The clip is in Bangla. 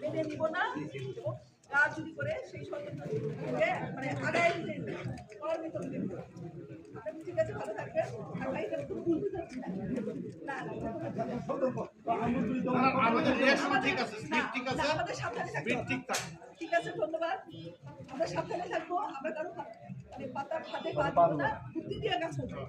মেনে নিব না কাজ যদি করে সেই সচেতনকে মানে আগায় করার ভিতরে ঠিক আছে, ভালো থাকবেন। আর ভাই খুব ভুলতে চাচ্ছি না, ঠিক আছে, ধন্যবাদ। আমরা সাবধানে থাকবো, আমরা কারো মানে পাতার হাতে পা দিব না, বুদ্ধি দিয়ে কাজ করবো।